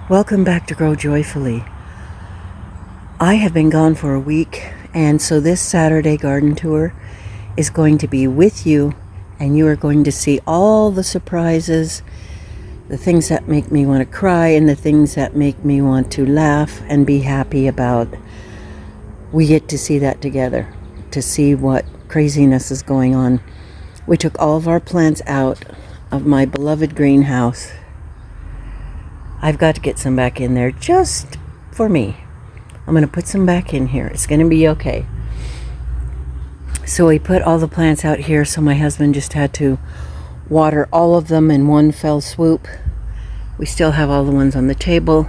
Welcome back to Grow Joyfully. I have been gone for a week, and so this Saturday garden tour is going to be with you, and you are going to see all the surprises, the things that make me want to cry, and the things that make me want to laugh and be happy about. We get to see that together, to see what craziness is going on. We took all of our plants out of my beloved greenhouse. I've got to get some back in there just for me. I'm going to put some back in here. It's going to be okay. So we put all the plants out here, so my husband just had to water all of them in one fell swoop. We still have all the ones on the table,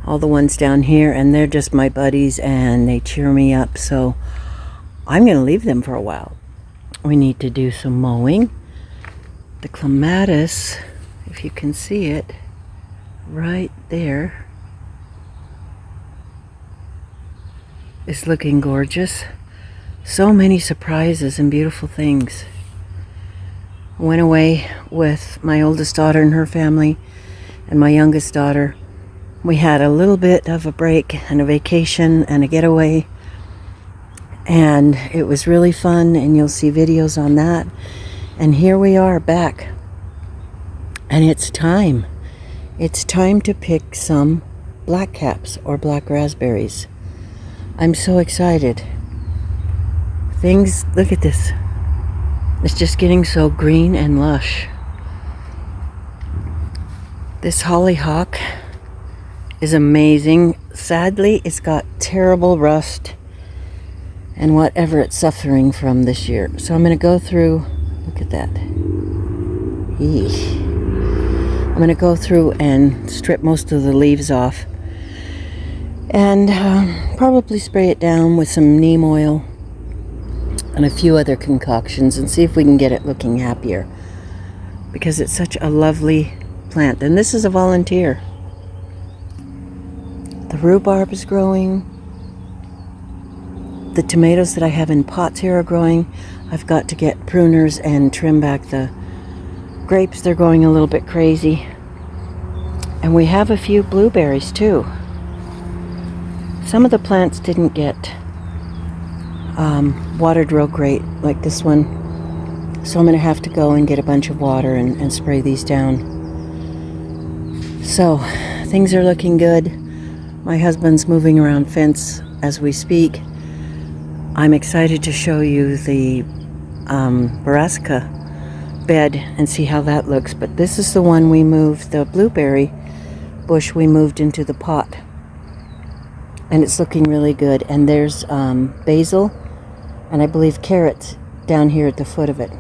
all the ones down here, and they're just my buddies and they cheer me up, so I'm going to leave them for a while. We need to do some mowing. The clematis, if you can see it, right there, is looking gorgeous. So many surprises and beautiful things. I went away with my oldest daughter and her family and my youngest daughter. We had a little bit of a break and a vacation and a getaway, and it was really fun, and you'll see videos on that. And here we are back, and it's time. It's time to pick some black caps or black raspberries. I'm so excited. Look at this. It's just getting so green and lush. This hollyhock is amazing. Sadly, it's got terrible rust and whatever it's suffering from this year. So I'm going to go through, look at that. Eesh. I'm going to go through and strip most of the leaves off and probably spray it down with some neem oil and a few other concoctions and see if we can get it looking happier, because it's such a lovely plant. And this is a volunteer. The rhubarb is growing. The tomatoes that I have in pots here are growing. I've got to get pruners and trim back the grapes. They're going a little bit crazy. And we have a few blueberries too. Some of the plants didn't get watered real great, like this one. So I'm going to have to go and get a bunch of water and spray these down. So things are looking good. My husband's moving around fence as we speak. I'm excited to show you the brassica bed and see how that looks. But this is the one we moved, the blueberry bush we moved into the pot. And it's looking really good. And there's basil and I believe carrots down here at the foot of it.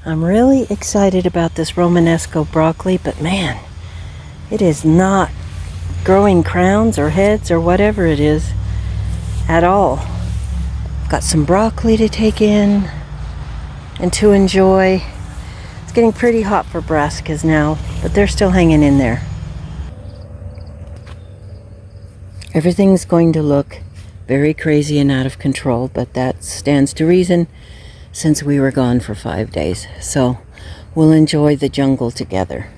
I'm really excited about this Romanesco broccoli, but man, it is not growing crowns or heads or whatever it is at all. Got some broccoli to take in and to enjoy. It's getting pretty hot for brassicas now, but they're still hanging in there. Everything's going to look very crazy and out of control, but that stands to reason since we were gone for 5 days. So we'll enjoy the jungle together.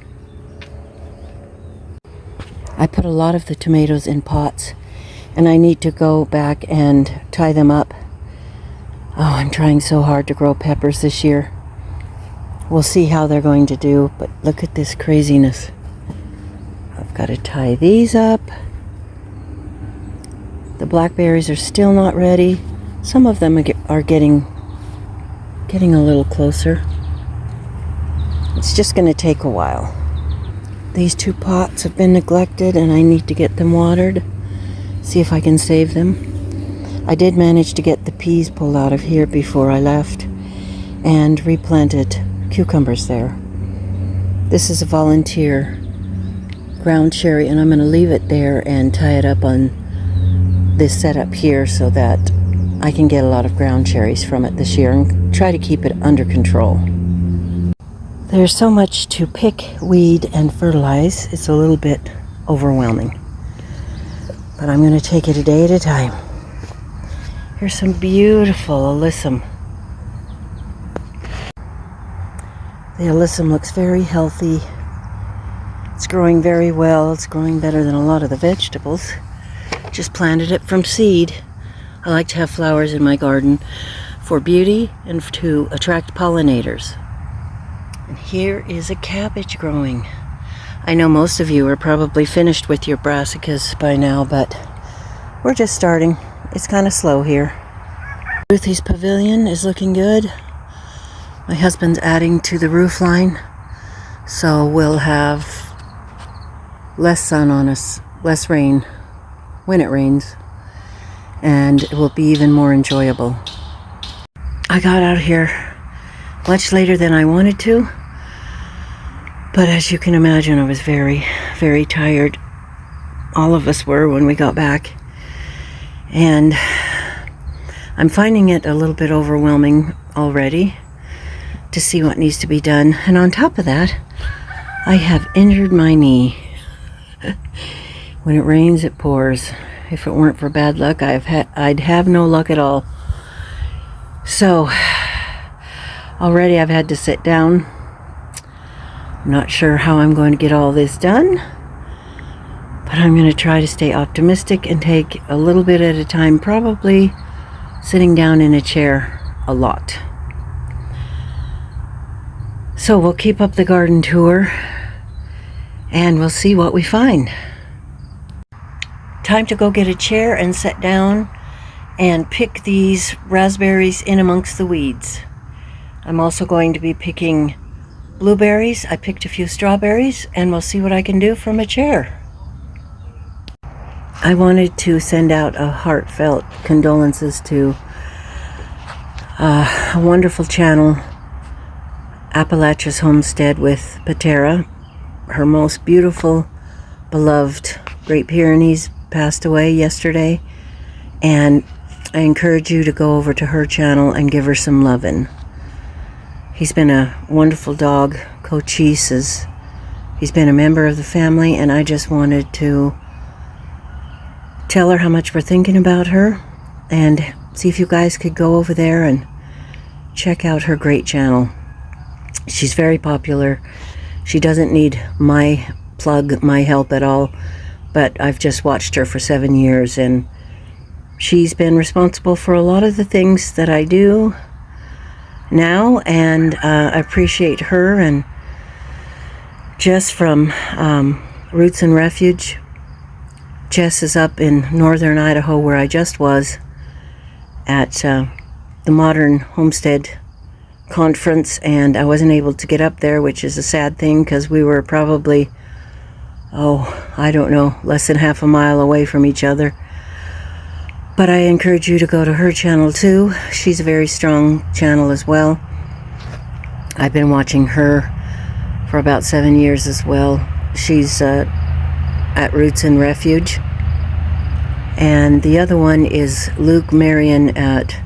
I put a lot of the tomatoes in pots, and I need to go back and tie them up. Oh, I'm trying so hard to grow peppers this year. We'll see how they're going to do, but look at this craziness. I've got to tie these up. The blackberries are still not ready. Some of them are getting a little closer. It's just going to take a while. These 2 pots have been neglected and I need to get them watered. See if I can save them. I did manage to get the peas pulled out of here before I left and replanted cucumbers there. This is a volunteer ground cherry, and I'm going to leave it there and tie it up on this setup here so that I can get a lot of ground cherries from it this year and try to keep it under control. There's so much to pick, weed, and fertilize. It's a little bit overwhelming, but I'm going to take it a day at a time. Here's some beautiful alyssum. The alyssum looks very healthy. It's growing very well. It's growing better than a lot of the vegetables. Just planted it from seed. I like to have flowers in my garden for beauty and to attract pollinators. And here is a cabbage growing. I know most of you are probably finished with your brassicas by now, but we're just starting. It's kind of slow here. Ruthie's pavilion is looking good. My husband's adding to the roof line, so we'll have less sun on us, less rain when it rains, and it will be even more enjoyable. I got out here much later than I wanted to, but as you can imagine, I was very, very tired. All of us were when we got back, and I'm finding it a little bit overwhelming already to see what needs to be done. And on top of that, I have injured my knee. When it rains, it pours. If it weren't for bad luck, I'd have no luck at all. So already I've had to sit down. I'm not sure how I'm going to get all this done, but I'm going to try to stay optimistic and take a little bit at a time, probably sitting down in a chair a lot. So we'll keep up the garden tour and we'll see what we find. Time to go get a chair and sit down and pick these raspberries in amongst the weeds. I'm also going to be picking blueberries. I picked a few strawberries, and we'll see what I can do from a chair. I wanted to send out a heartfelt condolences to a wonderful channel, Appalachia's Homestead with Patera. Her most beautiful, beloved Great Pyrenees passed away yesterday, and I encourage you to go over to her channel and give her some lovin'. He's been a wonderful dog. Cochise he's been a member of the family, and I just wanted to tell her how much we're thinking about her and see if you guys could go over there and check out her great channel. She's very popular. She doesn't need my plug, my help at all, but I've just watched her for 7 years, and she's been responsible for a lot of the things that I do now, and I appreciate her. And Jess from Roots and Refuge. Jess is up in northern Idaho, where I just was at the Modern Homestead Conference, and I wasn't able to get up there, which is a sad thing because we were probably, I don't know, less than half a mile away from each other. But I encourage you to go to her channel too. She's a very strong channel as well. I've been watching her for about 7 years as well. She's at Roots and Refuge. And the other one is Luke Marion at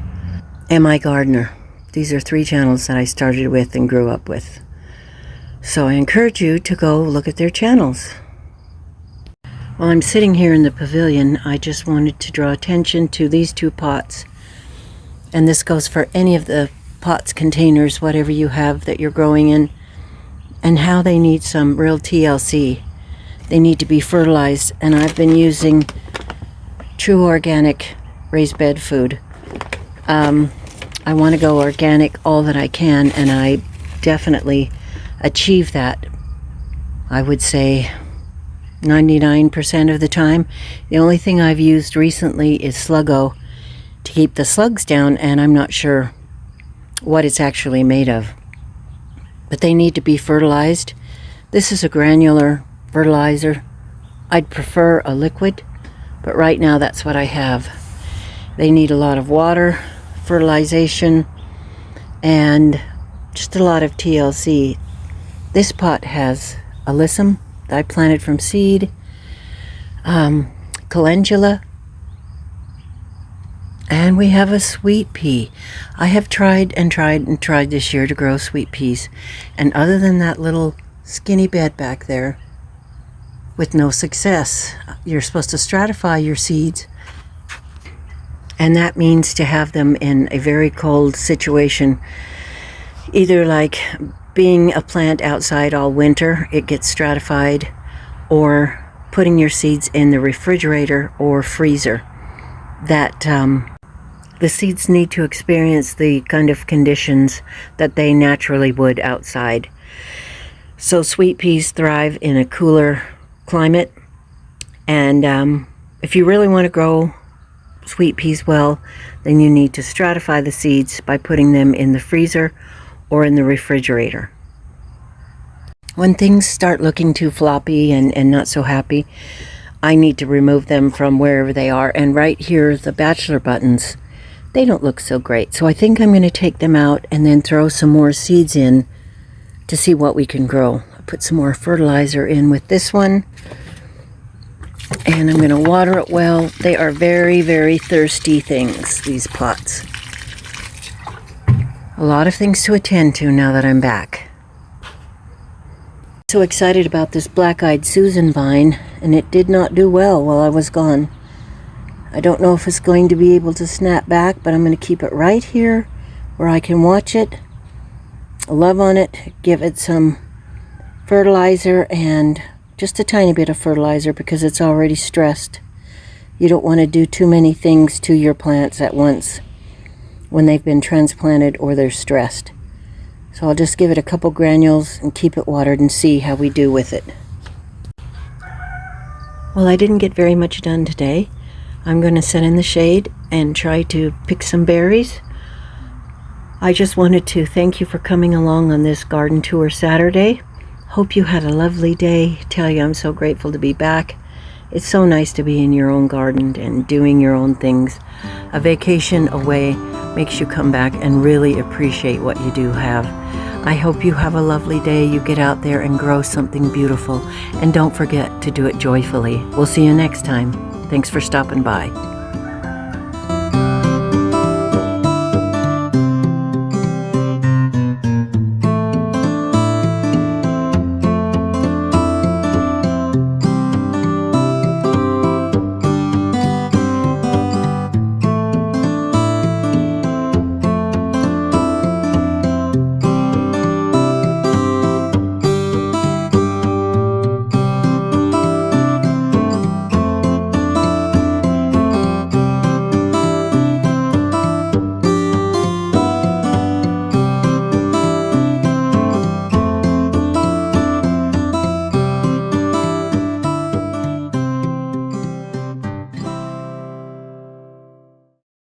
M.I. Gardner. These are 3 channels that I started with and grew up with. So I encourage you to go look at their channels. While I'm sitting here in the pavilion, I just wanted to draw attention to these 2 pots. And this goes for any of the pots, containers, whatever you have that you're growing in, and how they need some real TLC. They need to be fertilized, and I've been using true organic raised bed food. I want to go organic all that I can, and I definitely achieve that, I would say 99% of the time. The only thing I've used recently is Sluggo to keep the slugs down, and I'm not sure what it's actually made of. But they need to be fertilized. This is a granular fertilizer. I'd prefer a liquid, but right now that's what I have. They need a lot of water, fertilization, and just a lot of TLC. This pot has alyssum that I planted from seed, calendula, and we have a sweet pea. I have tried this year to grow sweet peas, and other than that little skinny bed back there, with no success. You're supposed to stratify your seeds, and that means to have them in a very cold situation, either like being a plant outside all winter, it gets stratified, or putting your seeds in the refrigerator or freezer. That the seeds need to experience the kind of conditions that they naturally would outside. So sweet peas thrive in a cooler climate, and if you really want to grow sweet peas well, then you need to stratify the seeds by putting them in the freezer or in the refrigerator. When things start looking too floppy and not so happy, I need to remove them from wherever they are. And right here, the bachelor buttons, they don't look so great. So I think I'm going to take them out and then throw some more seeds in to see what we can grow. I put some more fertilizer in with this one, and I'm going to water it well. They are very, very thirsty things, these pots. A lot of things to attend to now that I'm back. So excited about this black-eyed Susan vine, and it did not do well while I was gone. I don't know if it's going to be able to snap back, but I'm going to keep it right here where I can watch it, love on it, give it some fertilizer, and just a tiny bit of fertilizer because it's already stressed. You don't want to do too many things to your plants at once when they've been transplanted or they're stressed. So I'll just give it a couple granules and keep it watered and see how we do with it. Well, I didn't get very much done today. I'm going to sit in the shade and try to pick some berries. I just wanted to thank you for coming along on this garden tour Saturday. Hope you had a lovely day. Tell you I'm so grateful to be back. It's so nice to be in your own garden and doing your own things. A vacation away makes you come back and really appreciate what you do have. I hope you have a lovely day. You get out there and grow something beautiful. And don't forget to do it joyfully. We'll see you next time. Thanks for stopping by.